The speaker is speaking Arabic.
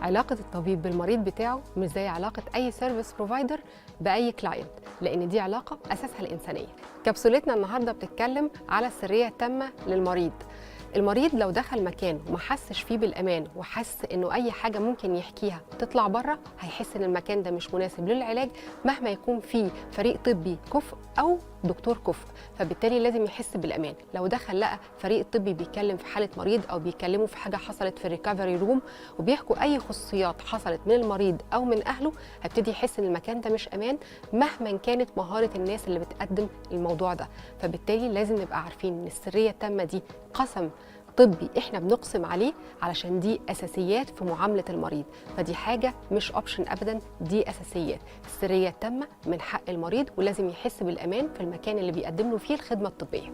علاقة الطبيب بالمريض بتاعه مش زي علاقة أي سيرفيس بروفايدر بأي كلاينت، لأن دي علاقة أساسها الإنسانية. كبسولتنا النهاردة بتتكلم على السرية التامة للمريض. المريض لو دخل مكان وما حسش فيه بالأمان وحس إنه أي حاجة ممكن يحكيها تطلع بره، هيحس إن المكان ده مش مناسب للعلاج مهما يكون فيه فريق طبي كفء أو دكتور كفء، فبالتالي لازم يحس بالأمان. لو دخل لقى فريق الطبي بيتكلم في حالة مريض أو بيتكلموا في حاجة حصلت في الريكفري روم وبيحكوا أي خصوصيات حصلت من المريض أو من أهله، هيبتدي يحس إن المكان ده مش أمان مهما كانت مهارة الناس اللي بتقدم الموضوع ده. فبالتالي لازم نبقى عارفين إن السرية التامة دي قسم طبي احنا بنقسم عليه علشان دي اساسيات في معامله المريض، فدي حاجه مش اوبشن ابدا، دي اساسيات. السريه التامه من حق المريض ولازم يحس بالامان في المكان اللي بيقدم له فيه الخدمه الطبيه.